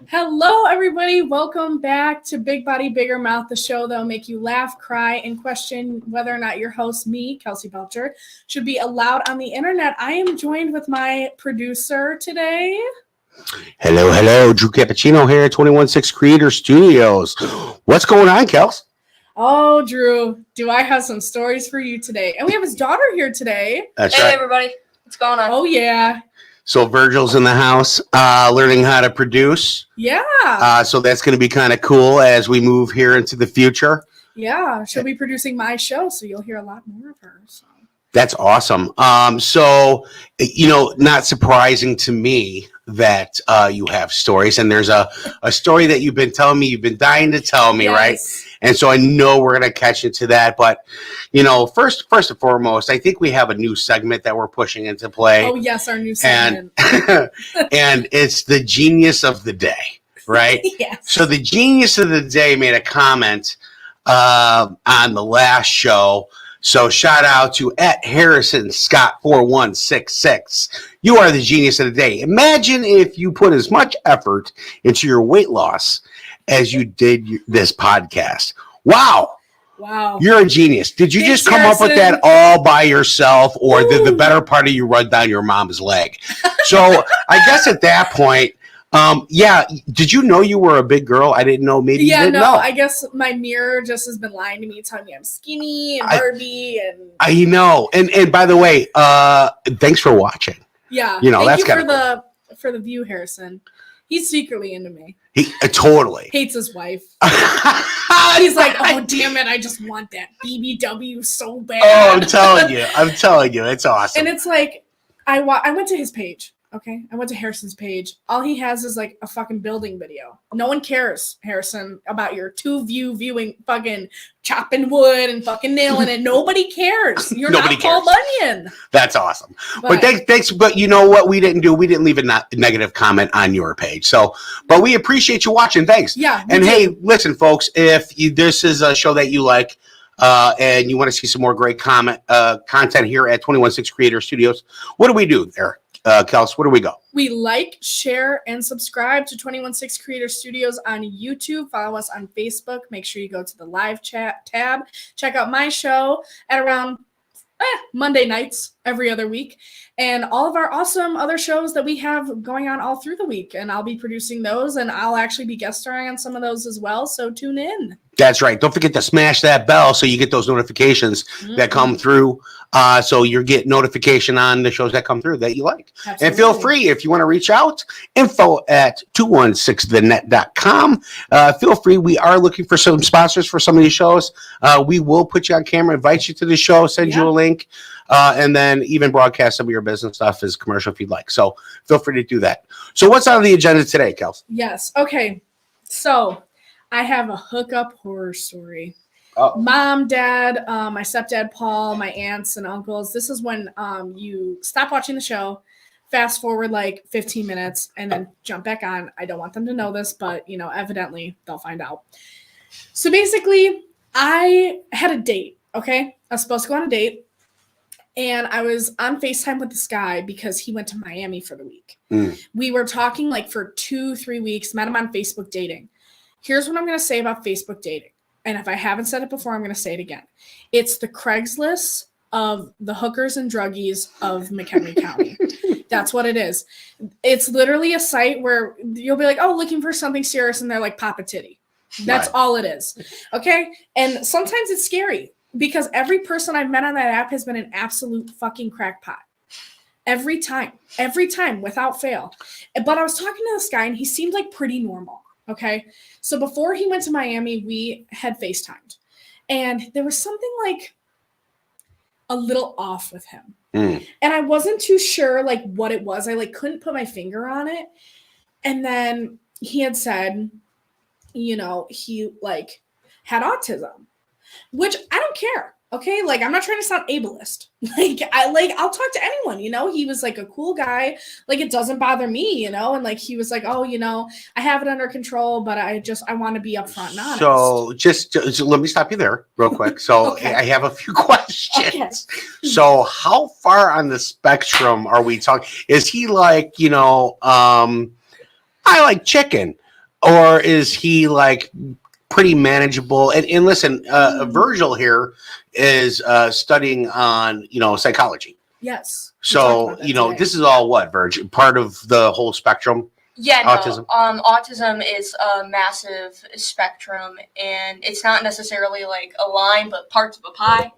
Hello, everybody. Welcome back to Big Body, Bigger Mouth, the show that will make you laugh, cry, and question whether or not your host, me, Kelsey Belcher, should be allowed on the internet. I am joined with my producer today. Hello. Drew Cappuccino here at 216 Creator Studios. What's going on, Kels? Oh, Drew, do I have some stories for you today? And we have his daughter here today. That's right. Hey, everybody. What's going on? Oh, yeah. So Virgil's in the house learning how to produce. Yeah. So that's going to be kind of cool as we move here into the future. Yeah. She'll be producing my show, so you'll hear a lot more of her. So. That's awesome. So, not surprising to me that you have stories. And there's a story that you've been telling me, you've been dying to tell me, Yes. right? And so I know we're going to catch into that. But, first and foremost, I think we have a new segment that we're pushing into play. Oh, yes, our new segment. And it's the genius of the day, right? Yes. So the genius of the day made a comment on the last show. So shout out to @HarrisonScott4166. You are the genius of the day. Imagine if you put as much effort into your weight loss as you did this podcast. Wow. You're a genius. Did you just come up with that all by yourself, or did the better part of you run down your mom's leg? So I guess at that point, did you know you were a big girl? I didn't know. Maybe you didn't know. I guess my mirror just has been lying to me, telling me I'm skinny and Barbie. I know. And by the way, thanks for watching. Yeah. Thank that's you for the view, Harrison. He's secretly into me. He totally hates his wife. He's like, oh damn it, I just want that BBW so bad. Oh, I'm telling you, it's awesome. And it's like, I went to his page. Okay, I went to Harrison's page. All he has is like a fucking building video. No one cares, Harrison, about your viewing fucking chopping wood and fucking nailing it. Nobody cares. You're not Paul Bunyan. That's awesome. But thanks. But you know what we didn't do? We didn't leave a negative comment on your page. So, but we appreciate you watching. Thanks. Yeah. And hey, listen, folks, if this is a show that you like, and you want to see some more great content here at 216 Creator Studios, what do we do there? Kels, where do we go? We like, share, and subscribe to 216 Creator Studios on YouTube. Follow us on Facebook. Make sure you go to the live chat tab. Check out my show at around Monday nights every other week. And all of our awesome other shows that we have going on all through the week. And I'll be producing those, and I'll actually be guest starring on some of those as well. So tune in. That's right. Don't forget to smash that bell so you get those notifications that come through. So you get notification on the shows that come through that you like. Absolutely. And feel free, if you want to reach out, info@216thenet.com. Feel free. We are looking for some sponsors for some of these shows. We will put you on camera, invite you to the show, send you a link, and then even broadcast some of your business stuff as commercial if you'd like. So feel free to do that. So what's on the agenda today, Kels? Yes. Okay. So I have a hookup horror story. Mom, dad, my stepdad, Paul, my aunts and uncles. This is when you stop watching the show, fast forward like 15 minutes, and then jump back on. I don't want them to know this, but, evidently they'll find out. So basically, I had a date, okay? I was supposed to go on a date, and I was on FaceTime with this guy because he went to Miami for the week. We were talking like for 2-3 weeks, met him on Facebook dating. Here's what I'm going to say about Facebook dating. And if I haven't said it before, I'm going to say it again. It's the Craigslist of the hookers and druggies of McHenry County. That's what it is. It's literally a site where you'll be like, oh, looking for something serious. And they're like, pop a titty. That's all it is. Okay. And sometimes it's scary because every person I've met on that app has been an absolute fucking crackpot. Every time, without fail. But I was talking to this guy and he seemed like pretty normal. Okay. So before he went to Miami, we had FaceTimed and there was something like a little off with him. And I wasn't too sure like what it was. I like couldn't put my finger on it. And then he had said, he like had autism, which I don't care. Okay, like I'm not trying to sound ableist. I'll talk to anyone, you know. He was like a cool guy. Like it doesn't bother me, you know. And like he was like, oh, you know, I have it under control, but I want to be upfront and honest. So just let me stop you there real quick. So Okay. I have a few questions. Okay. So how far on the spectrum are we talking? Is he like, you know, I like chicken, or is he like pretty manageable? And listen, Virgil here is studying on, you know, psychology. Yes. So, you know, this is all what, Virgil? Part of the whole spectrum? Yeah, autism? No. Autism is a massive spectrum, and it's not necessarily like a line, but parts of a pie.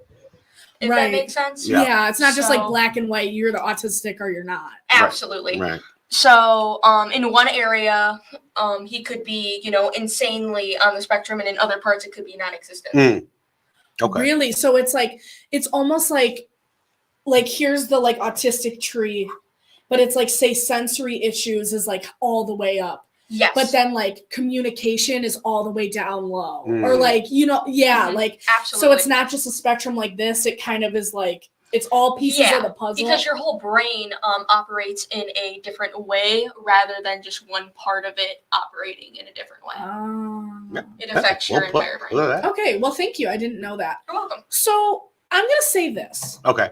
If that makes sense. Yeah, it's not just like black and white. You're the autistic or you're not. Absolutely. Right. So, in one area, he could be, you know, insanely on the spectrum, and in other parts, it could be non-existent. Okay. Really? So it's like, it's almost like here's the like autistic tree, but it's like, say sensory issues is like all the way up. Yes. But then like communication is all the way down low. Or like, you know, like, absolutely. So it's not just a spectrum like this. It kind of is like, it's all pieces of the puzzle. Because your whole brain operates in a different way rather than just one part of it operating in a different way. It affects your entire brain. Okay, well, thank you. I didn't know that. You're welcome. So I'm going to say this. Okay.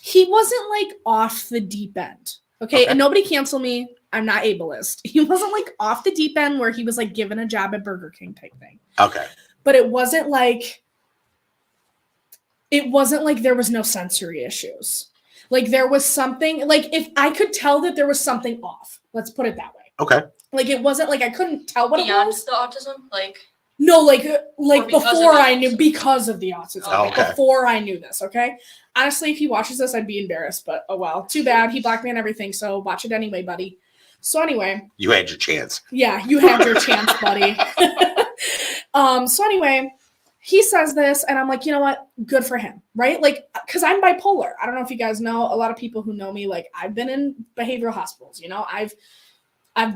He wasn't like off the deep end. Okay, and nobody cancel me. I'm not ableist. He wasn't like off the deep end where he was like given a job at Burger King type thing. Okay. But it wasn't like there was no sensory issues. Like there was something, like if I could tell that there was something off, let's put it that way. Okay. Like it wasn't like I couldn't tell what Beyond it was. the autism, like no, like before I knew, because of the autism. Oh, okay. Before I knew this, okay? Honestly, if he watches this, I'd be embarrassed, but oh well. Too bad. He blocked me on everything, so watch it anyway, buddy. So anyway. You had your chance. Yeah, you had your chance, buddy. So anyway, he says this, and I'm like, you know what? Good for him, right? Like, because I'm bipolar. I don't know if you guys know, a lot of people who know me, like, I've been in behavioral hospitals, you know? I've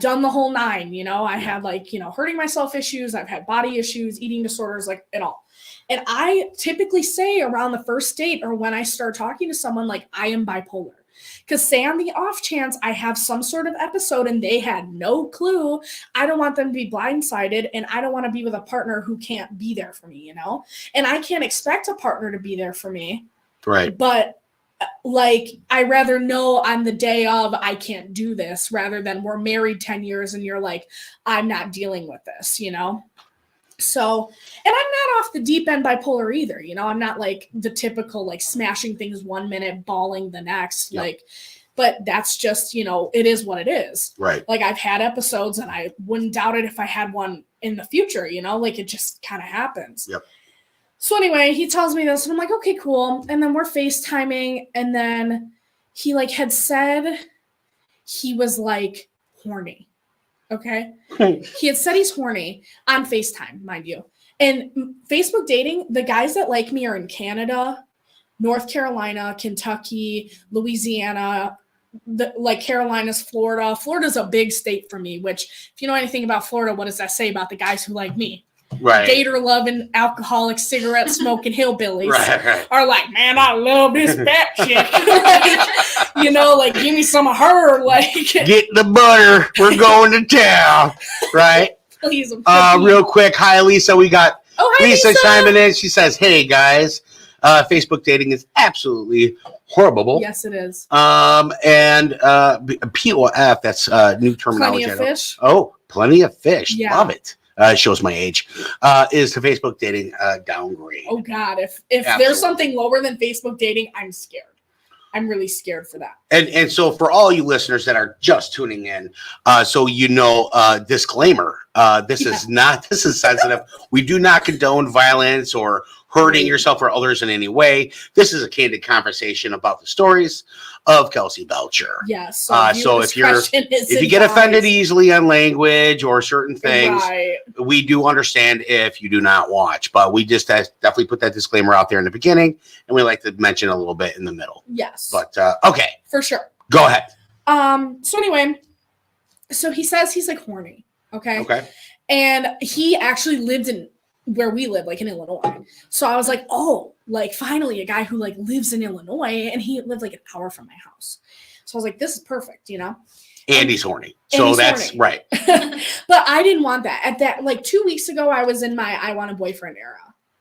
done the whole nine, you know? I had, like, you know, hurting myself issues. I've had body issues, eating disorders, like, it all. And I typically say around the first date or when I start talking to someone, like, I am bipolar. Because say on the off chance I have some sort of episode and they had no clue, I don't want them to be blindsided, and I don't want to be with a partner who can't be there for me, you know? And I can't expect a partner to be there for me. Right. But like, I rather know on the day of I can't do this rather than we're married 10 years and you're like, I'm not dealing with this, you know? So, and I'm not off the deep end bipolar either, you know, I'm not like the typical, like smashing things 1 minute, bawling the next, like, but that's just, you know, it is what it is. Right. Like I've had episodes and I wouldn't doubt it if I had one in the future, you know, like it just kind of happens. Yep. So anyway, he tells me this and I'm like, okay, cool. And then we're FaceTiming, and then he like had said he was like horny. Okay. He had said he's horny on FaceTime, mind you. And Facebook dating, the guys that like me are in Canada, North Carolina, Kentucky, Louisiana, like Carolinas, Florida. Florida's a big state for me, which if you know anything about Florida, what does that say about the guys who like me? Right. Gator loving, alcoholic, cigarette smoking hillbillies right. are like, man, I love this fat chick. Like, you know, like give me some of her. Like, get the butter. We're going to town. Right. Please. Real quick. Hi, Lisa. We got Lisa Lisa chiming in. She says, "Hey guys, Facebook dating is absolutely horrible." Yes, it is. And POF. That's new terminology. Plenty of fish. Oh, plenty of fish. Yeah. Love it. Shows my age. Is the Facebook dating downgrade? Oh God, if there's something lower than Facebook dating, I'm scared. I'm really scared for that. And so for all you listeners that are just tuning in, so you know, disclaimer, this is sensitive. We do not condone violence or hurting yourself or others in any way. This is a candid conversation about the stories of Kelsey Belcher. Yes. So if you get offended easily on language or certain things, we do understand if you do not watch, but we just definitely put that disclaimer out there in the beginning, and we like to mention a little bit in the middle. Yes. But okay. For sure. Go ahead. So anyway, so he says he's like horny. Okay. Okay. And he actually lived in where we live, like in Illinois. So I was like, oh, like finally a guy who like lives in Illinois, and he lived like an hour from my house. So I was like, this is perfect, you know? And he's horny. So that's horny. Right. But I didn't want that. At that, like 2 weeks ago, I was in my I want a boyfriend era.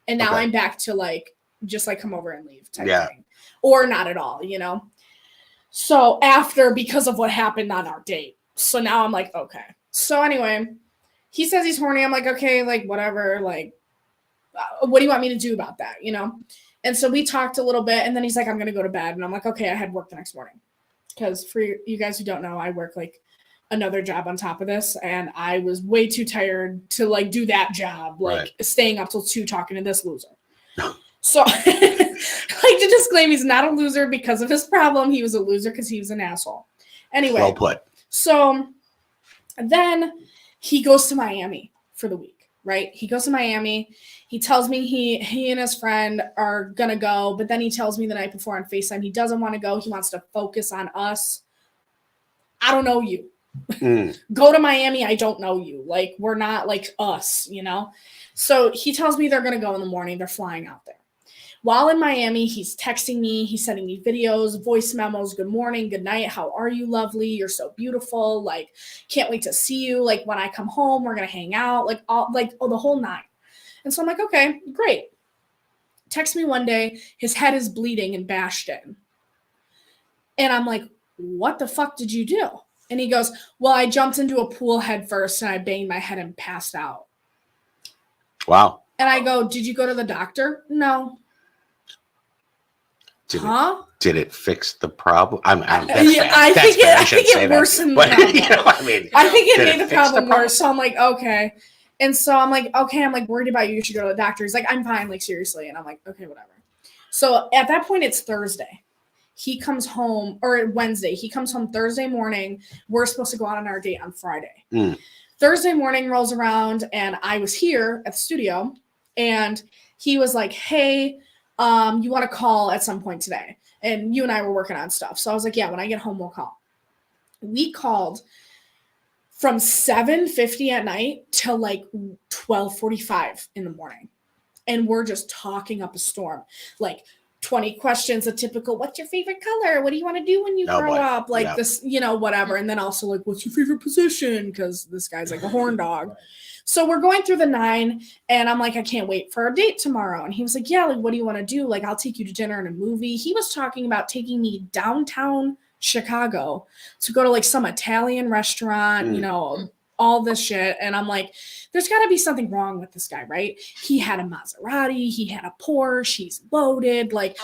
And now I'm back to like, just like come over and leave type thing. Or not at all, you know? So because of what happened on our date. So now I'm like, okay. So anyway, he says he's horny. I'm like, okay, like whatever. Like, what do you want me to do about that, you know? And so we talked a little bit, and then he's like, I'm going to go to bed. And I'm like, okay, I had work the next morning. Because for you guys who don't know, I work like another job on top of this, and I was way too tired to like do that job, like staying up till 2 talking to this loser. So I like to disclaim he's not a loser because of his problem. He was a loser because he was an asshole. Anyway. Well put. So then he goes to Miami for the week, right? He goes to Miami. He tells me he and his friend are going to go, but then he tells me the night before on FaceTime he doesn't want to go. He wants to focus on us. I don't know you. Go to Miami. I don't know you. Like, we're not like us, you know? So he tells me they're going to go in the morning. They're flying out there. While in Miami, he's texting me. He's sending me videos, voice memos. Good morning. Good night. How are you? Lovely. You're so beautiful. Like, can't wait to see you. Like, when I come home, we're going to hang out. Like, the whole 9. And so I'm like, okay, great. Text me one day. His head is bleeding and bashed in. And I'm like, what the fuck did you do? And he goes, well, I jumped into a pool head first and I banged my head and passed out. Wow. And I go, did you go to the doctor? No. Did it fix the problem? I think it worsened the problem. You know what I mean? I think it made the problem worse. So I'm like, okay. And so I'm like, okay, I'm like worried about you. You should go to the doctor. He's like, I'm fine, like seriously. And I'm like, okay, whatever. So at that point, it's Thursday. He comes home, or Wednesday. He comes home Thursday morning. We're supposed to go out on our date on Friday. Thursday morning rolls around, and I was here at the studio, and he was like, hey, you want to call at some point today? And you and I were working on stuff. So I was like, yeah, when I get home, we'll call. We called from 7:50 at night till like 12:45 in the morning. And we're just talking up a storm. Like 20 questions, a typical, what's your favorite color? What do you want to do when you grow up? Like this, you know, whatever. And then also like, what's your favorite position? Because this guy's like a horn dog. So we're going through the 9, and I'm like, I can't wait for our date tomorrow. And he was like, yeah, like, what do you want to do? Like, I'll take you to dinner and a movie. He was talking about taking me downtown Chicago to go to like some Italian restaurant, you know, all this shit. And I'm like, there's got to be something wrong with this guy, right? He had a Maserati. He had a Porsche. He's loaded. Like,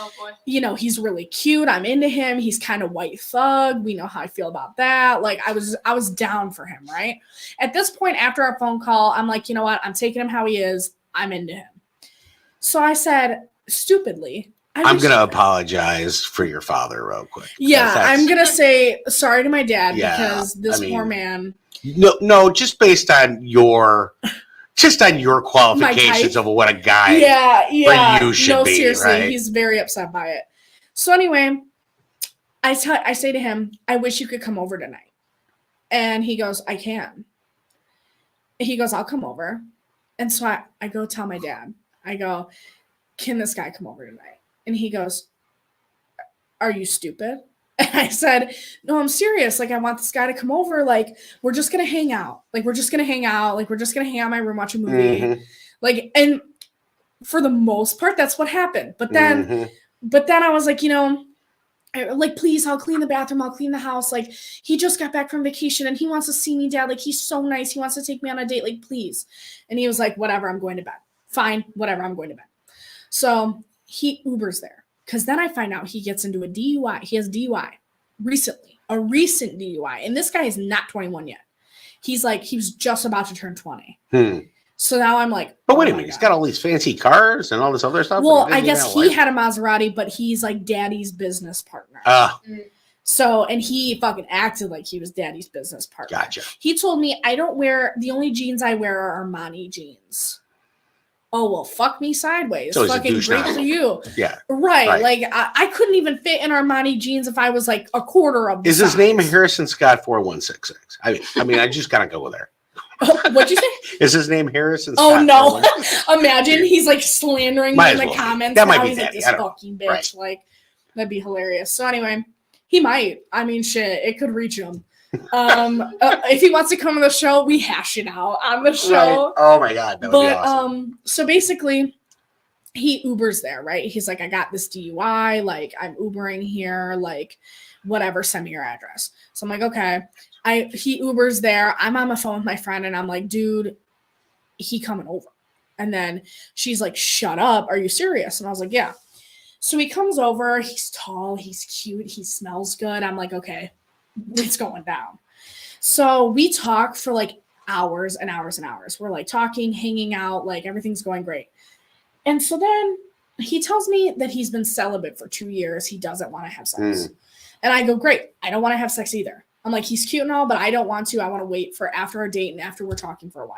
you know, he's really cute. I'm into him. He's kind of white thug. We know how I feel about that. Like, I was down for him, right? At this point, after our phone call, I'm like, you know what? I'm taking him how he is. I'm into him. So I said, stupidly, I'm going to apologize for your father real quick. Yeah, I'm going to say sorry to my dad because this poor man. No, just based on your qualifications of what a guy for you should be. Seriously, right? He's very upset by it. So anyway, I say to him, I wish you could come over tonight. And he goes, I can. He goes, I'll come over. And so I go tell my dad, I go, can this guy come over tonight? And he goes, are you stupid? And I said, no, I'm serious. Like, I want this guy to come over. Like, we're just going to hang out. Like, we're just going to hang out. Like, we're just going to hang out in my room, watch a movie. Like, and for the most part, that's what happened. But then I was like, you know, like, please, I'll clean the bathroom. I'll clean the house. Like, he just got back from vacation and he wants to see me, Dad. Like, he's so nice. He wants to take me on a date. Like, please. And he was like, whatever, I'm going to bed. Fine, whatever, I'm going to bed. So he Ubers there. Because then I find out he gets into a DUI. He has DUI recently, a recent DUI. And this guy is not 21 yet. He's like, he was just about to turn 20. So now I'm like, but wait a minute, he's got all these fancy cars and all this other stuff. Well, I guess he had a Maserati, but he's like daddy's business partner. So, and he fucking acted like he was daddy's business partner. Gotcha. He told me, the only jeans I wear are Armani jeans. Oh, well, fuck me sideways. So fucking great for you. Yeah. Right. Like, I couldn't even fit in Armani jeans if I was like a quarter of the size. His name Harrison Scott 4166? I mean, I just got to go with there. What'd you say? Is his name Harrison? Oh no! Imagine he's like slandering me in the comments. That might be he's daddy. like this fucking bitch. Right. Like that'd be hilarious. So anyway, he might. I mean, shit, it could reach him. If he wants to come on the show, we hash it out on the show. Right. Oh my god, that would be awesome. So basically, he Ubers there, right? He's like, I got this DUI. Like I'm Ubering here. Like whatever. Send me your address. So I'm like, okay. He Ubers there. I'm on the phone with my friend and I'm like, dude, he coming over. And then she's like, shut up. Are you serious? And I was like, yeah. So he comes over. He's tall. He's cute. He smells good. I'm like, okay, it's going down. So we talk for like hours and hours and hours. We're like talking, hanging out, like everything's going great. And so then he tells me that he's been celibate for 2 years. He doesn't want to have sex. And I go, great. I don't want to have sex either. I'm like, he's cute and all, but I don't want to. I want to wait for after our date and after we're talking for a while.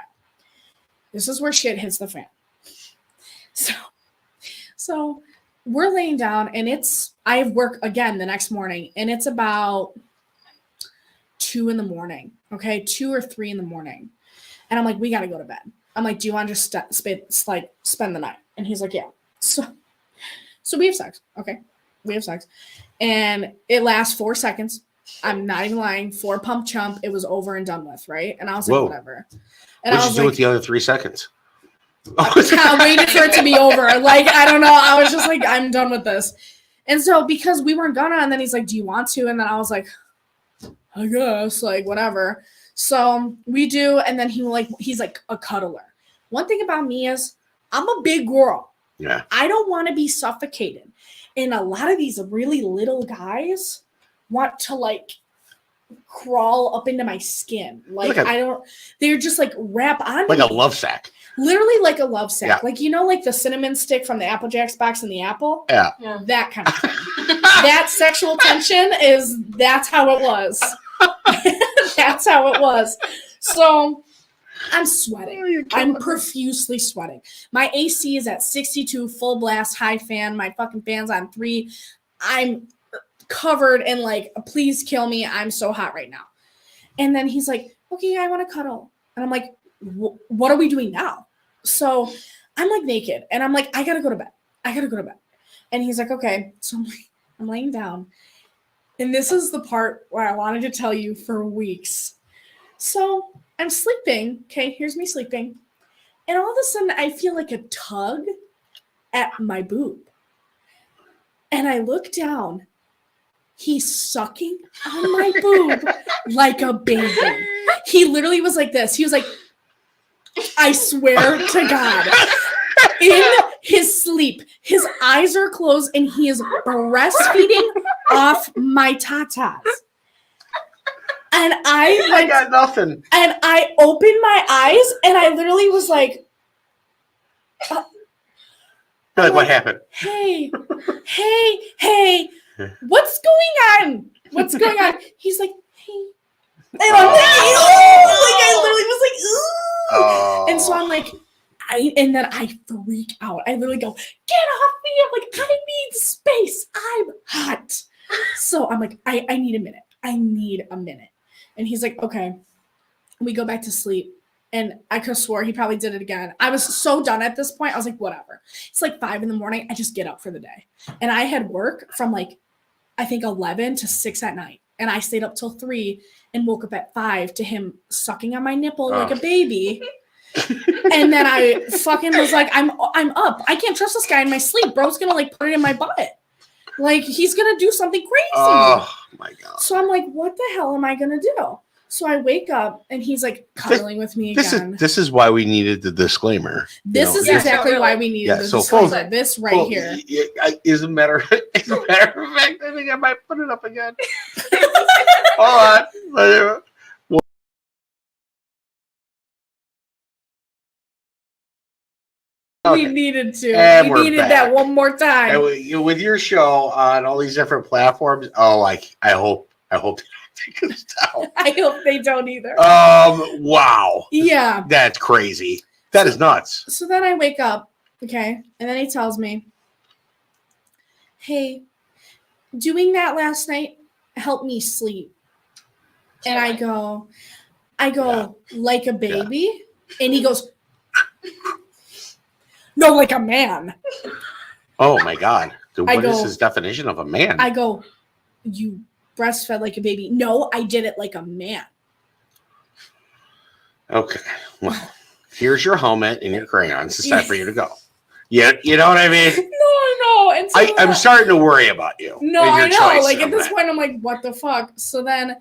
This is where shit hits the fan. So we're laying down and I have work again the next morning and it's about 2 a.m. Okay. 2 or 3 a.m. And I'm like, we got to go to bed. I'm like, do you want to just spend the night? And he's like, yeah. So we have sex. Okay. We have sex and it lasts 4 seconds. I'm not even lying. 4 pump chump. It was over and done with, right? And I was like, whatever. And what'd you do with the other 3 seconds? I waited for it to be over. Like, I don't know. I was just like, I'm done with this. And so because we weren't gonna, and then he's like, do you want to? And then I was like, I guess, like, whatever. So we do, and then he's like a cuddler. One thing about me is I'm a big girl. Yeah. I don't want to be suffocated. And a lot of these really little guys want to like crawl up into my skin. They're just like wrap on like me. A love sack. Literally like a love sack. Yeah. Like, you know, like the cinnamon stick from the Apple Jacks box in the apple? Yeah. That kind of thing. That sexual tension that's how it was. That's how it was. So I'm sweating. I'm profusely sweating. My AC is at 62, full blast, high fan. My fucking fan's on 3. I'm covered in like, please kill me. I'm so hot right now. And then he's like, okay, I want to cuddle. And I'm like, what are we doing now? So I'm like naked and I'm like, I gotta go to bed. And he's like, okay. So I'm laying down. And this is the part where I wanted to tell you for weeks. So I'm sleeping. Okay, here's me sleeping. And all of a sudden I feel like a tug at my boob. And I look down. He's sucking on my boob like a baby. He literally was like this. He was like, I swear to God, in his sleep, his eyes are closed and he is breastfeeding off my tatas. And I got nothing. And I opened my eyes and I literally was like, what happened? Hey, what's going on? He's like, hey. And I'm like, I literally was like, ooh. Oh. And so I'm like, and then I freak out. I literally go, get off me. I'm like, I need space. I'm hot. So I'm like, I need a minute. And he's like, okay. We go back to sleep. And I could have swore he probably did it again. I was so done at this point. I was like, whatever. It's like 5 a.m. I just get up for the day. And I had work from like, I think 11 to 6 at night. And I stayed up till 3 and woke up at 5 to him sucking on my nipple like a baby. And then I fucking was like, I'm up. I can't trust this guy in my sleep. Bro's gonna like put it in my butt. Like he's gonna do something crazy. Oh my God. So I'm like, what the hell am I gonna do? So I wake up and he's like cuddling with me again. This is why we needed the disclaimer. This is exactly why we needed the disclaimer. This right here. As a matter of fact, I think I might put it up again. Hold on. We needed to. And we needed that one more time. And with your show on all these different platforms, I hope they don't take us down. I hope they don't either. Wow. Yeah. That's crazy. That is nuts. So then I wake up, okay, and then he tells me, hey, doing that last night helped me sleep. And I go, I go, like a baby? Yeah. And he goes, no, like a man. Oh, my God. So what is his definition of a man? I go, you breastfed like a baby. No, I did it like a man. Okay. Well, here's your helmet and your crayons. It's time for you to go. Yeah, you know what I mean? No. And so I'm starting to worry about you. No, I know. Like, at this point, I'm like, what the fuck? So then,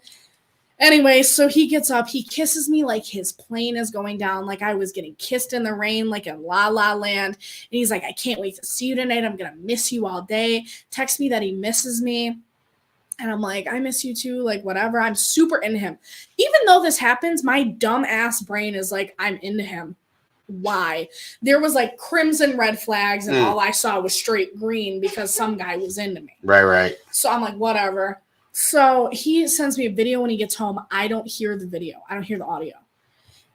anyway, so he gets up. He kisses me like his plane is going down. Like I was getting kissed in the rain, like in La La Land. And he's like, I can't wait to see you tonight. I'm going to miss you all day. Text me that he misses me. And I'm like, I miss you too. Like, whatever. I'm super into him. Even though this happens, my dumb ass brain is like, I'm into him. Why? There was like crimson red flags and all I saw was straight green because some guy was into me. Right. So I'm like, whatever. So he sends me a video when he gets home. I don't hear the video. I don't hear the audio.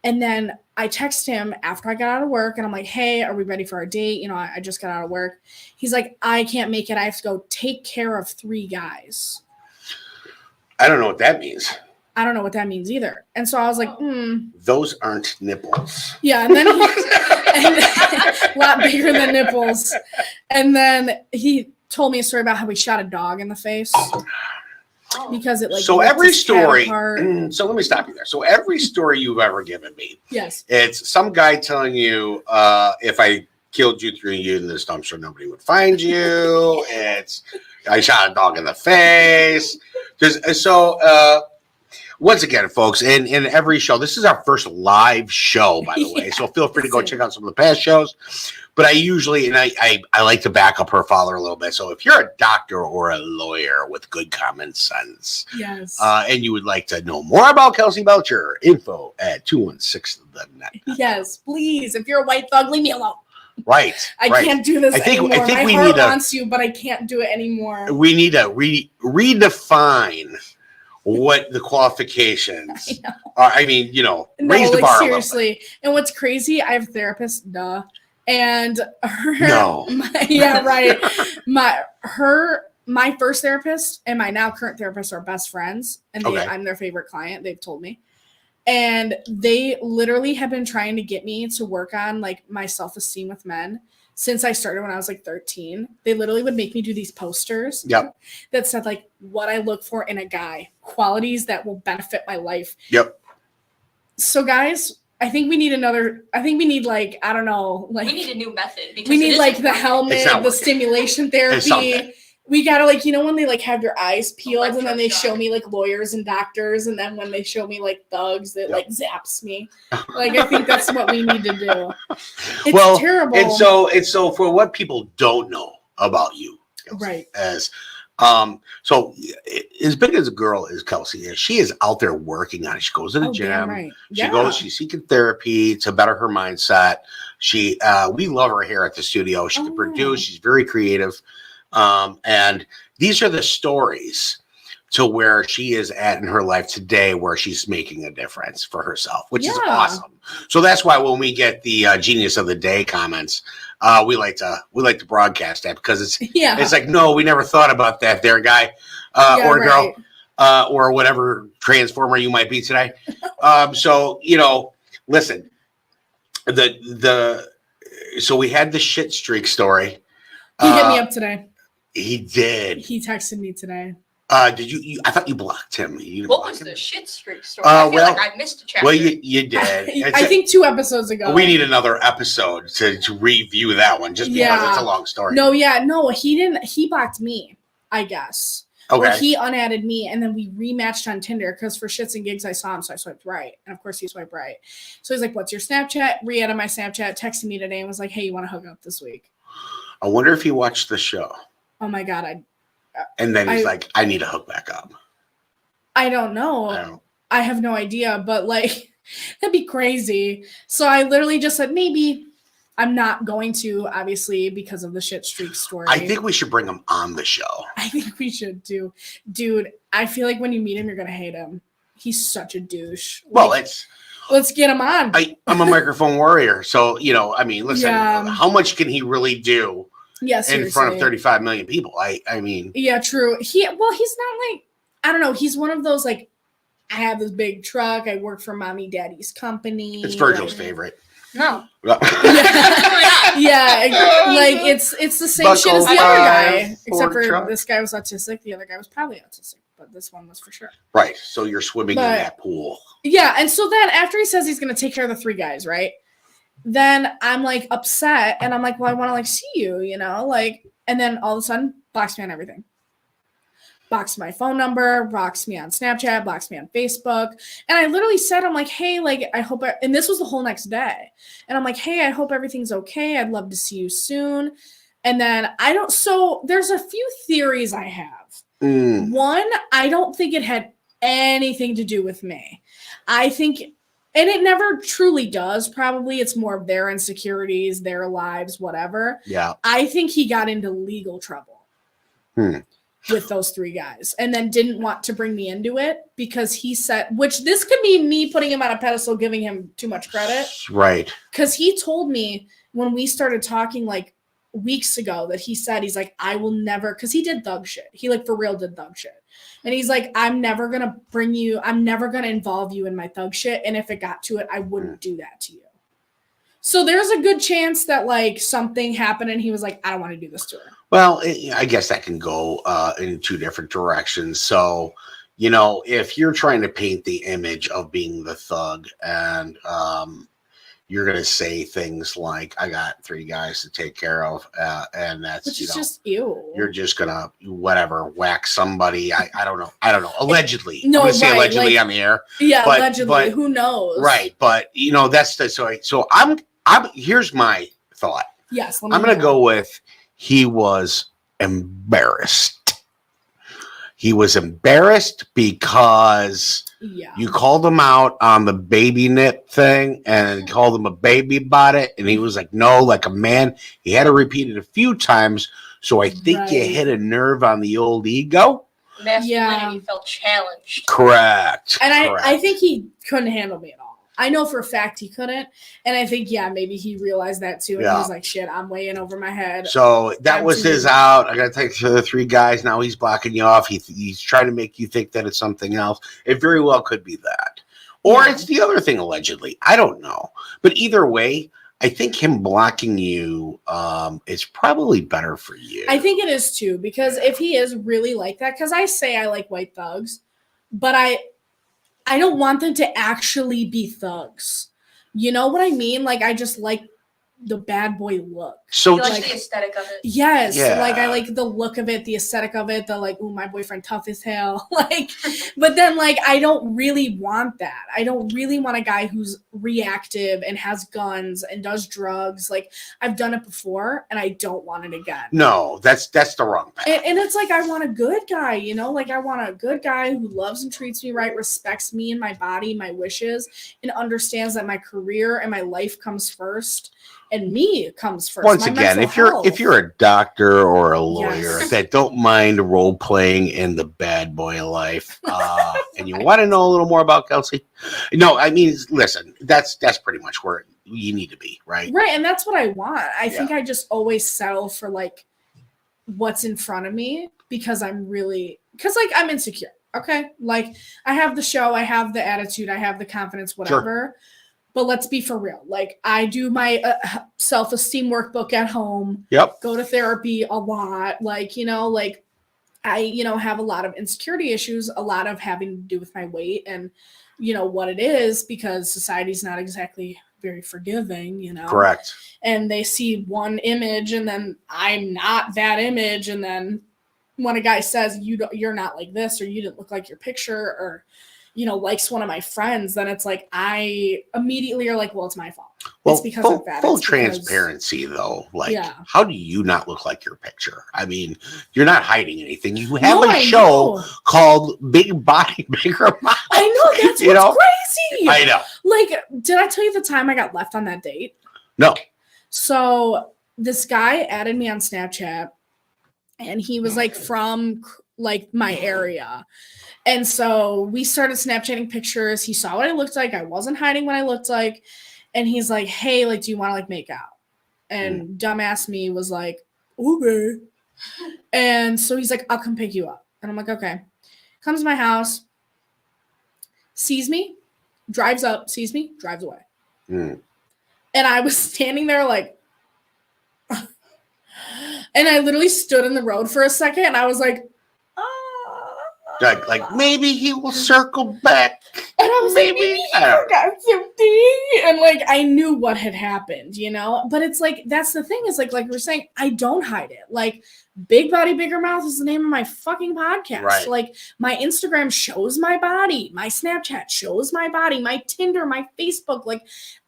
And then I text him after I got out of work and I'm like, hey, are we ready for our date? You know, I just got out of work. He's like, I can't make it. I have to go take care of 3 guys. I don't know what that means. I don't know what that means either. And so I was like, Those aren't nipples. Yeah. And then a lot bigger than nipples. And then he told me a story about how he shot a dog in the face. Because it like so every story. So let me stop you there. So every story you've ever given me, yes, it's some guy telling you if I killed you, threw you in this dumpster, nobody would find you. It's I shot a dog in the face. Once again, folks, in every show, this is our first live show, by the way. So feel free to go check out some of the past shows. But I usually, and I like to back up her father a little bit. So if you're a doctor or a lawyer with good common sense, yes, and you would like to know more about Kelsey Belcher, info at 216.net. Yes, please. If you're a white thug, leave me alone. Right. I can't do this anymore. I think My we heart need to, wants you, but I can't do it anymore. We need to redefine what the qualifications are. I mean, raise the bar seriously. And what's crazy, I have a therapist, and my first therapist and my now current therapist are best friends, and I'm their favorite client, they've told me. And they literally have been trying to get me to work on like my self-esteem with men since I started when I was like 13. They literally would make me do these posters that said like what I look for in a guy, qualities that will benefit my life. Yep. So guys, I think we need like, I don't know, like we need a new method because we need like the helmet, the stimulation therapy. We gotta like, when they like have your eyes peeled and then they show me like lawyers and doctors, and then when they show me like thugs, it like zaps me. Like I think that's what we need to do. It's terrible. And so for what people don't know about you, Kelsey, right? So as big as a girl as Kelsey is, she is out there working on it. She goes to the gym. Right. She's seeking therapy to better her mindset. We love her here at the studio. She can produce. She's very creative. And these are the stories to where she is at in her life today, where she's making a difference for herself, which is awesome. So that's why when we get the Genius of the Day comments, we like to broadcast that because it's like, no, we never thought about that there, guy, or girl, or whatever transformer you might be today. So, listen, so we had the shit streak story. He hit me up today. He did. He texted me today. Did you? I thought you blocked him. What was the shit streak story? I feel like I missed a chapter. Well, you did. I think 2 episodes ago. We need another episode to review that one, just because it's a long story. No, he didn't. He blocked me, I guess. Okay. Or he unadded me, and then we rematched on Tinder because for shits and gigs I saw him, so I swiped right, and of course he swiped right. So he's like, "What's your Snapchat?" Re-added my Snapchat, texted me today, and was like, "Hey, you want to hook up this week?" I wonder if he watched the show. Oh my God. And then he's like, I need to hook back up. I don't know. I have no idea, but like, that'd be crazy. So I literally just said, maybe. I'm not going to, obviously, because of the shit streak story. I think we should bring him on the show. I think we should too. Dude, I feel like when you meet him, you're going to hate him. He's such a douche. Well, let's get him on. I'm a microphone warrior. So, listen, how much can he really do? Yes, in front of 35 million people. I mean, yeah, true. He's not like, I don't know. He's one of those like I have this big truck. I work for mommy daddy's company. It's Virgil's favorite. No. Yeah, like it's the same shit as the other guy, except for this guy was autistic. The other guy was probably autistic, but this one was for sure. Right. So you're swimming in that pool. Yeah, and so then after he says he's gonna take care of the 3 guys, right? Then I'm like upset, and I'm like, well, I want to like see you, you know, like, and then all of a sudden, blocks me on everything. Blocks my phone number, blocks me on Snapchat, blocks me on Facebook. And I literally said, I'm like, hey, like, I hope, and this was the whole next day. And I'm like, hey, I hope everything's okay. I'd love to see you soon. And then so there's a few theories I have. One, I don't think it had anything to do with me. I think, and it never truly does, probably. It's more of their insecurities, their lives, whatever. Yeah. I think he got into legal trouble. With those 3 guys, and then didn't want to bring me into it because he said, which this could be me putting him on a pedestal, giving him too much credit. Right. Because he told me when we started talking like weeks ago that he's like, I will never, because he did thug shit. He like for real did thug shit. And he's like, I'm never going to involve you in my thug shit. And if it got to it, I wouldn't do that to you. So there's a good chance that like something happened and he was like, I don't want to do this to her. Well, I guess that can go in 2 different directions. So, you know, if you're trying to paint the image of being the thug and you're going to say things like, I got 3 guys to take care of. And that's, which is just ew. You're just going to, whack somebody. I don't know. Allegedly. No, I'm going to say allegedly like, on the air. Yeah, allegedly. But, who knows? Right. But, you know, that's the, so here's my thought. Yes. I'm going to go with, he was embarrassed. He was embarrassed because you called him out on the baby nip thing and called him a baby about it. And he was like, no, like a man. He had to repeat it a few times. So I think you hit a nerve on the old ego. Masculinity felt challenged. Correct. And I think he couldn't handle me at all. I know for a fact he couldn't. And I think, maybe he realized that too. And he was like, shit, I'm way in over my head. So that was his out. I got to take to the 3 guys. Now he's blocking you off. He's trying to make you think that it's something else. It very well could be that. Or it's the other thing, allegedly. I don't know. But either way, I think him blocking you is probably better for you. I think it is too. Because if he is really like that, because I say I like white thugs, but I don't want them to actually be thugs. You know what I mean? Like, I just like the bad boy look. So you like the aesthetic of it. Yes. Yeah. Like, I like the look of it, the aesthetic of it, the like, ooh, my boyfriend tough as hell. Like, but then like, I don't really want that. I don't really want a guy who's reactive and has guns and does drugs. Like, I've done it before and I don't want it again. No, that's the wrong path. And it's like, I want a good guy, you know, like I want a good guy who loves and treats me right, respects me and my body, my wishes, and understands that my career and my life comes first. And me comes first. Once again, if you're a doctor or a lawyer that don't mind role playing in the bad boy life, and you want to know a little more about Kelsey, no, I mean, listen, that's pretty much where you need to be, right? Right, and that's what I want. I think I just always settle for like what's in front of me because I'm insecure. Okay, like I have the show, I have the attitude, I have the confidence, whatever. Sure. But let's be for real. Like I do my self-esteem workbook at home. Yep. Go to therapy a lot. Like, you know, like I, you know, have a lot of insecurity issues, a lot of having to do with my weight and, you know, what it is because society's not exactly very forgiving, you know. Correct. And they see one image and then I'm not that image. And then when a guy says you're not like this or you didn't look like your picture or, you know, likes one of my friends, then it's like I immediately are like, well, it's my fault. Well, it's because of that. Full transparency, though. Like, how do you not look like your picture? I mean, you're not hiding anything. You have a show called Big Body, Bigger Mind. I know, that's what's crazy. I know. Like, did I tell you the time I got left on that date? No. So this guy added me on Snapchat, and he was like from like my area. And so we started Snapchatting pictures. He saw what I looked like. I wasn't hiding what I looked like. And he's like, hey, like, do you want to like make out? And dumbass me was like, okay. And so he's like, I'll come pick you up. And I'm like, okay. Comes to my house. sees me, drives up, sees me, drives away. Mm. And I was standing there like, and I literally stood in the road for a second and I was like, like maybe he will circle back. And I was maybe he forgot something. And like I knew what had happened, you know? But it's like that's the thing is like we're saying, I don't hide it. Like Big Body, Bigger Mouth is the name of my fucking podcast. Right. Like my Instagram shows my body, my Snapchat shows my body, my Tinder, my Facebook, like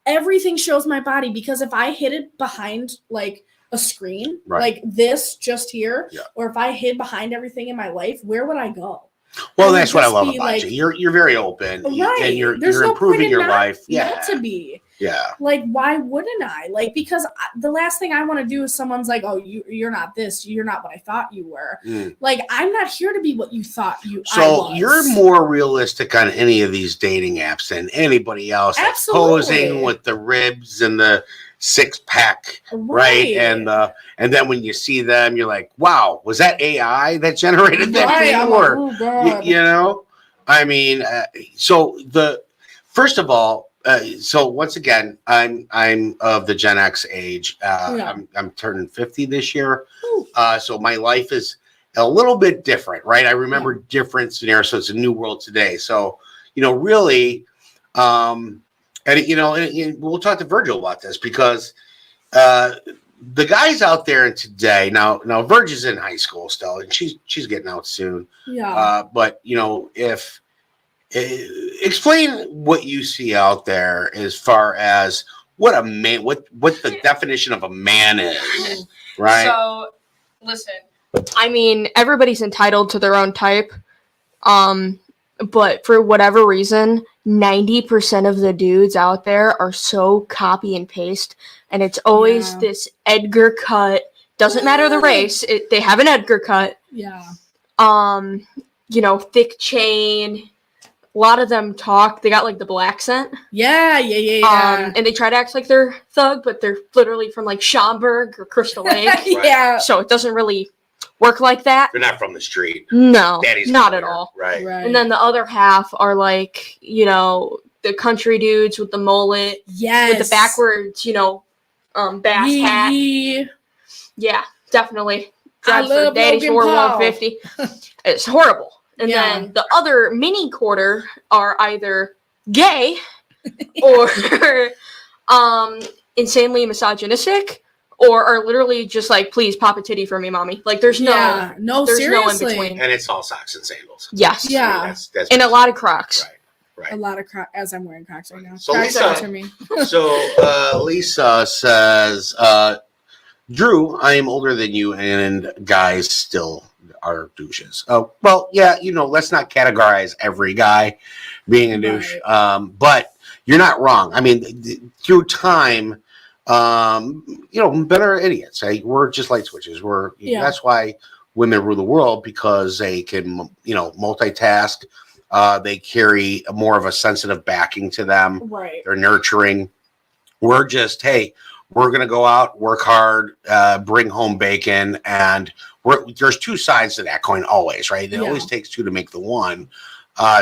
everything shows my body because if I hid it behind like a screen, like this just here, or if I hid behind everything in my life, where would I go? Well, that's what I love about you. You're very open, and you're improving your life. Not to be. Yeah. Like, why wouldn't I? Like, because the last thing I want to do is someone's like, "Oh, you're not this. You're not what I thought you were." Like, I'm not here to be what you thought you. So you're more realistic on any of these dating apps than anybody else. That's posing with the ribs and the 6-pack, right? And then when you see them, you're like, wow, was that AI that generated that thing? Or you know, I mean, so first of all, so once again, I'm of the Gen X age. I'm turning 50 this year, so my life is a little bit different, right? I remember different scenarios, so it's a new world today. So you know, really. And you know, and we'll talk to Virgil about this because the guys out there today now Virg is in high school still, and she's getting out soon. Yeah. But you know, if explain what you see out there as far as what a man, what the definition of a man is, right? So, listen, I mean, everybody's entitled to their own type, but for whatever reason, 90% of the dudes out there are so copy and paste, and it's always this Edgar cut. Doesn't matter the race, they have an Edgar cut. Yeah. You know, thick chain. A lot of them talk. They got like the black scent. Yeah. And they try to act like they're thug, but they're literally from like Schaumburg or Crystal Lake. Yeah. So it doesn't really work like that. They're not from the street. No, not at all. Right. And then the other half are like, you know, the country dudes with the mullet. Yes. With the backwards, you know, bass hat. Yeah, definitely. Drives for Daddy's 150. It's horrible. And then the other mini quarter are either gay or insanely misogynistic, or are literally just like, please pop a titty for me, mommy. Like there's no in between. And it's all socks and sandals. Yes. Yeah. I mean, that's and a lot of Crocs. Right. A lot of Crocs, as I'm wearing Crocs right now. So Crocs Lisa says, Drew, I am older than you, and guys still are douches. Oh, well, yeah, you know, let's not categorize every guy being a douche. But you're not wrong. I mean, through time, you know, men are idiots. We're just light switches. That's why women rule the world, because they can, you know, multitask. They carry more of a sensitive backing to them. Right. They're nurturing. We're just, hey, we're going to go out, work hard, bring home bacon. And there's two sides to that coin always, right? It always takes two to make the one.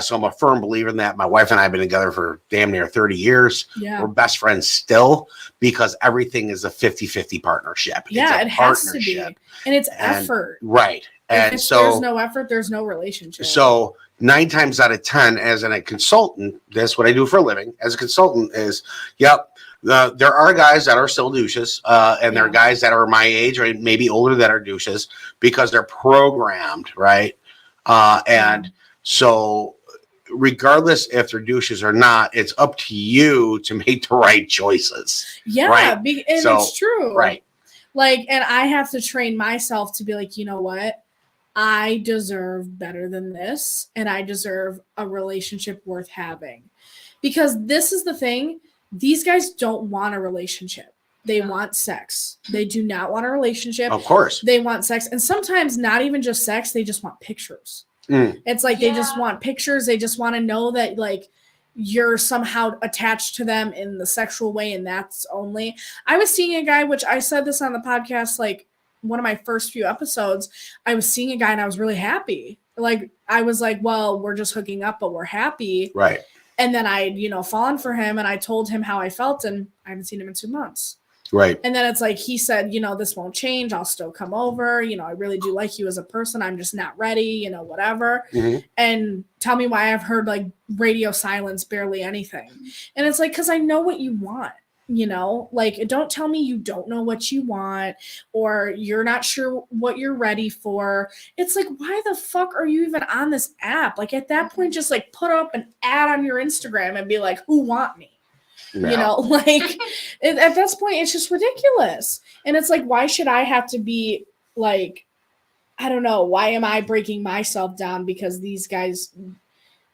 So I'm a firm believer in that. My wife and I have been together for damn near 30 years. Yeah. We're best friends still, because everything is a 50-50 partnership. Yeah, it has to be. And it's effort. Right. And if so there's no effort, there's no relationship. So 9 times out of 10, as a consultant, that's what I do for a living. As a consultant is, there are guys that are still douches, and there are guys that are my age or maybe older that are douches because they're programmed, right? And so regardless if they're douches or not, it's up to you to make the right choices. Yeah, right? And it's true. Right. Like, and I have to train myself to be like, you know what? I deserve better than this, and I deserve a relationship worth having. Because this is the thing, these guys don't want a relationship. They want sex. They do not want a relationship. Of course. They want sex. And sometimes not even just sex, they just want pictures. It's like they just want pictures. They just want to know that, like, you're somehow attached to them in the sexual way, and that's only. I was seeing a guy, which I said this on the podcast, like, one of my first few episodes. I was seeing a guy and I was really happy. Like, I was like, well, we're just hooking up, but we're happy. Right. And then I, fallen for him and I told him how I felt and I haven't seen him in 2 months. Right. And then it's like, he said, this won't change. I'll still come over. I really do like you as a person. I'm just not ready, whatever. Mm-hmm. And tell me why I've heard like radio silence, barely anything. And it's like, because I know what you want, like, don't tell me you don't know what you want or you're not sure what you're ready for. It's like, why the fuck are you even on this app? Like at that point, just like put up an ad on your Instagram and be like, who want me? Yeah. Like at this point, it's just ridiculous. And it's like, why should I have to be like, I don't know, why am I breaking myself down because these guys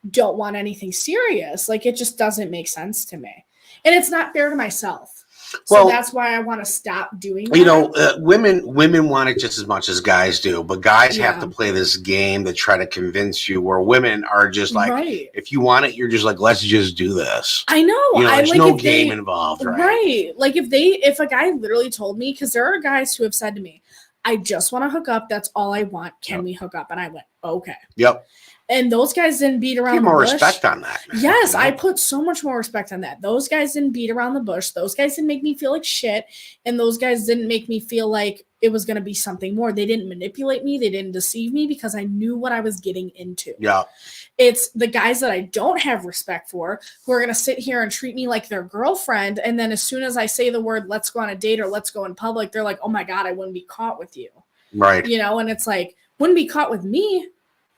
don't want anything serious? Like, it just doesn't make sense to me. And it's not fair to myself. So that's why I want to stop doing that. Women want it just as much as guys do, but guys have to play this game to try to convince you, where women are just like, if you want it, you're just like, let's just do this. I know. There's no game involved, right? Right. Like if a guy literally told me, because there are guys who have said to me, I just want to hook up. That's all I want. Can we hook up? And I went, okay. Yep. And those guys didn't beat around the bush. More respect on that. Man. Yes, I put so much more respect on that. Those guys didn't beat around the bush. Those guys didn't make me feel like shit. And those guys didn't make me feel like it was going to be something more. They didn't manipulate me. They didn't deceive me because I knew what I was getting into. Yeah. It's the guys that I don't have respect for who are going to sit here and treat me like their girlfriend. And then as soon as I say the word, let's go on a date or let's go in public, they're like, oh my God, I wouldn't be caught with you. Right. And it's like, wouldn't be caught with me.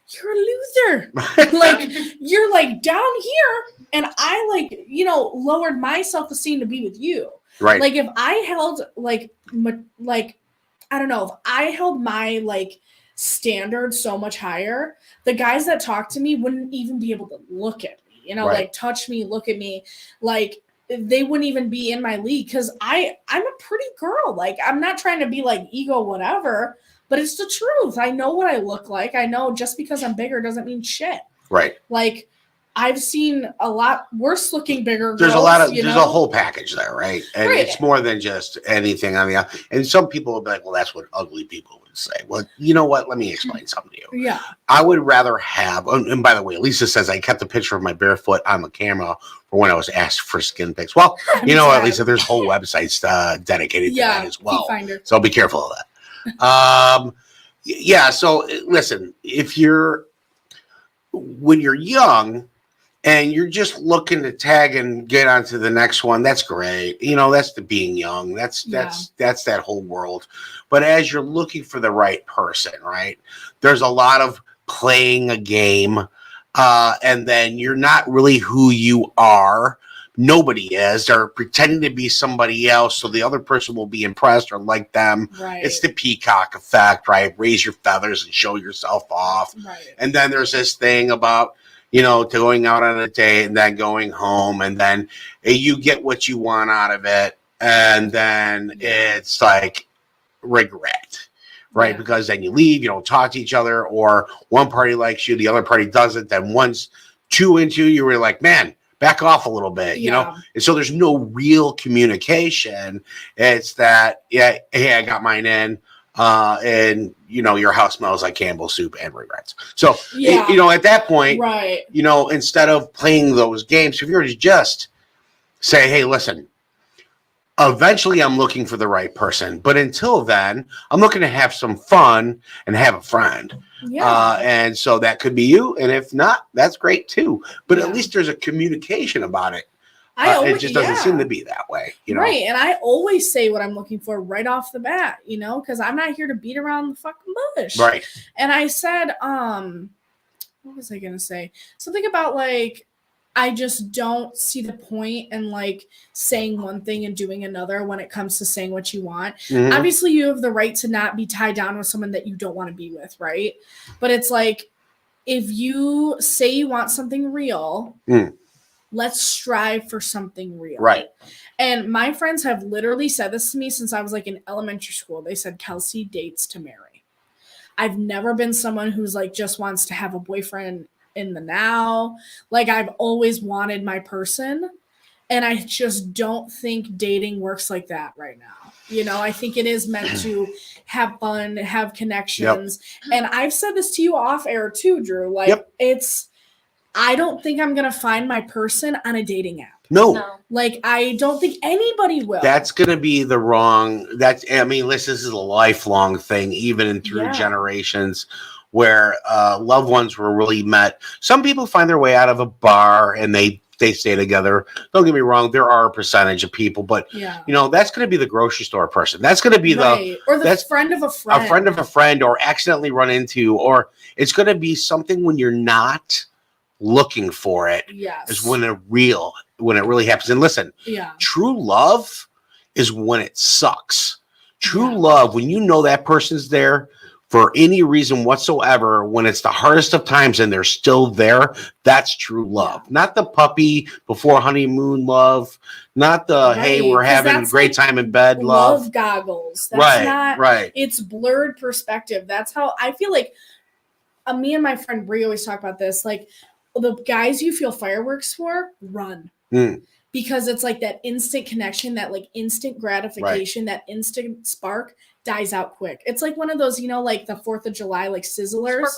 You're a loser. Like, you're like down here and I like, lowered my self-esteem to be with you. Right. Like if I held like, I don't know, if I held my like standard so much higher, the guys that talk to me wouldn't even be able to look at me, like touch me, look at me. Like they wouldn't even be in my league. Cause I'm a pretty girl. Like I'm not trying to be like ego, whatever. But it's the truth. I know what I look like. I know just because I'm bigger doesn't mean shit. Right. Like I've seen a lot worse looking bigger girls. There's a whole package there, right? And it's more than just anything on the outside. And some people will be like, well, that's what ugly people would say. Well, you know what? Let me explain something to you. Yeah. I would rather have, and by the way, Lisa says I kept a picture of my barefoot on the camera for when I was asked for skin pics. Well, at Lisa, there's whole websites dedicated to that as well. So be careful of that. So listen, when you're young and you're just looking to tag and get onto the next one, that's great. That's the being young. That's that whole world. But as you're looking for the right person, right, there's a lot of playing a game, and then you're not really who you are. Nobody is. They're pretending to be somebody else so the other person will be impressed or like them. Right. It's the peacock effect, right? Raise your feathers and show yourself off. Right. And then there's this thing about, going out on a date and then going home and then you get what you want out of it. And then it's like regret, right? Yeah. Because then you leave, you don't talk to each other, or one party likes you, the other party doesn't. Then once two into you were like, man, back off a little bit, and so there's no real communication. It's that, hey, I got mine in, and your house smells like Campbell soup and regrets. So, at that point, right, instead of playing those games, if you were to just say, hey, listen, eventually I'm looking for the right person, but until then, I'm looking to have some fun and have a friend. Yeah. And so that could be you. And if not, that's great too. But at least there's a communication about it. It just doesn't seem to be that way. Right. And I always say what I'm looking for right off the bat, because I'm not here to beat around the fucking bush. Right. And I said, what was I going to say? Something about like, I just don't see the point in like saying one thing and doing another when it comes to saying what you want. Mm-hmm. Obviously, you have the right to not be tied down with someone that you don't want to be with, right? But it's like, if you say you want something real, let's strive for something real. Right. And my friends have literally said this to me since I was like in elementary school. They said, Kelsey dates to marry. I've never been someone who's like just wants to have a boyfriend in the now. Like I've always wanted my person, and I just don't think dating works like that right now. I think it is meant to have fun, have connections. Yep. And I've said this to you off air too, Drew. Like it's I don't think I'm going to find my person on a dating app. No. Like, I don't think anybody will. That's going to be the wrong, this is a lifelong thing, even through generations where loved ones were really met. Some people find their way out of a bar and they stay together. Don't get me wrong. There are a percentage of people, but that's going to be the grocery store person. That's going to be the friend of a friend. A friend of a friend, or accidentally run into, or it's going to be something when you're not looking for it. Yes. Is when it really happens. And listen, true love is when it sucks. True love, when you know that person's there for any reason whatsoever, when it's the hardest of times and they're still there, that's true love. Not the puppy before honeymoon love, not the hey, we're having a great time in bed love goggles. That's right. It's blurred perspective. That's how I feel like me and my friend Brie always talk about this. Like, the guys you feel fireworks for, run. Because it's like that instant connection, that like instant gratification, that instant spark dies out quick. It's like one of those, like the 4th of July, like sizzlers.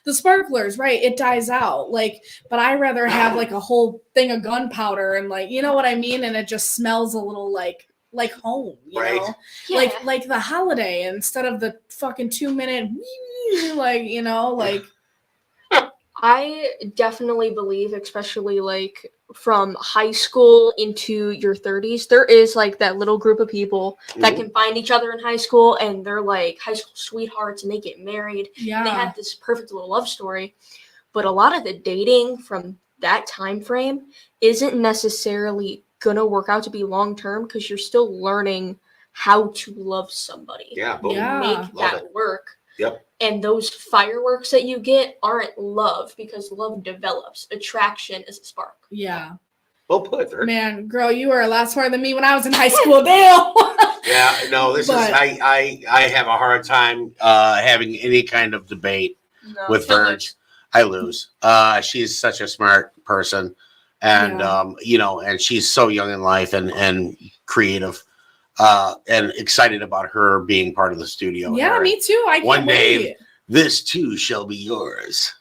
The sparklers, right? It dies out. Like, but I rather have like a whole thing of gunpowder and like, you know what I mean? And it just smells a little like home, you know? Yeah. Like the holiday instead of the fucking 2-minute like. I definitely believe, especially like from high school into your 30s, there is like that little group of people that can find each other in high school and they're like high school sweethearts and they get married. Yeah. And they have this perfect little love story. But a lot of the dating from that time frame isn't necessarily going to work out to be long term because you're still learning how to love somebody. Yeah. Make that work. Yep. And those fireworks that you get aren't love, because love develops. Attraction is a spark. Yeah. Well put, Bert. Man, girl, you were a lot smarter than me when I was in high school. Damn. Yeah, no, I have a hard time having any kind of debate with Verge. I lose. She's such a smart person, and and she's so young in life and creative. And excited about her being part of the studio. Yeah, me too. I can't One day, wait. This too shall be yours.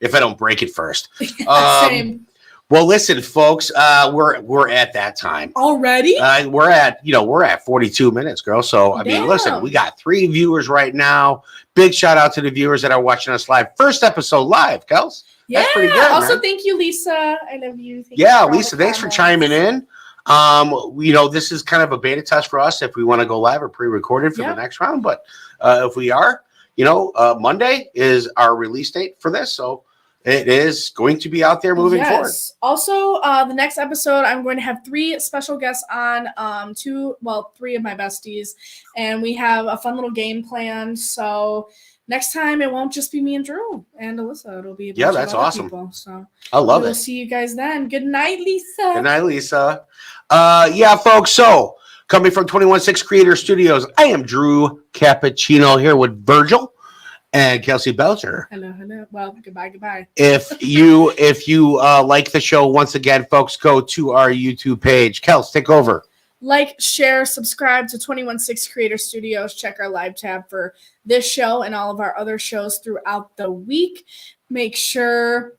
If I don't break it first. Same. Well, listen, folks, we're at that time already. We're at 42 minutes, girl. So I mean, listen, we got 3 viewers right now. Big shout out to the viewers that are watching us live. First episode live, Kels. Yeah. That's pretty good. Also, man. Thank you, Lisa. I love you. Lisa, thanks for chiming in. This is kind of a beta test for us if we want to go live or pre-recorded for the next round. But if we are, Monday is our release date for this. So it is going to be out there moving forward. Also, the next episode, I'm going to have 3 special guests on, 3 of my besties. And we have a fun little game planned. So next time, it won't just be me and Drew and Alyssa. It'll be a bunch that's of other awesome. People, so I love it. We'll see you guys then. Good night, Lisa. Good night, Lisa. Folks. So coming from 216 Creator Studios, I am Drew Cappuccino here with Virgil and Kelsey Belcher. Hello. Well, goodbye. If you like the show, once again, folks, go to our YouTube page. Kels, take over. Like, share, subscribe to 216 Creator Studios. Check our live tab for this show and all of our other shows throughout the week. Make sure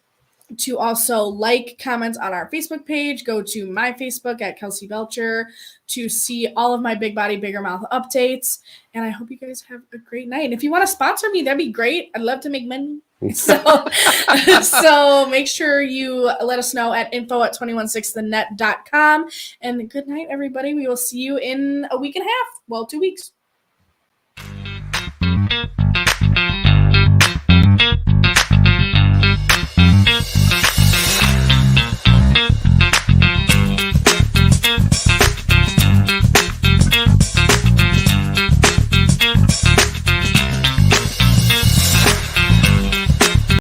to also like, comment on our Facebook page. Go to my Facebook at Kelsey Belcher to see all of my Big Body, Bigger Mouth updates. And I hope you guys have a great night. And if you want to sponsor me, that'd be great. I'd love to make money. So make sure you let us know at info@216thenet.com. And good night, everybody. We will see you in a week and a half. Well, 2 weeks.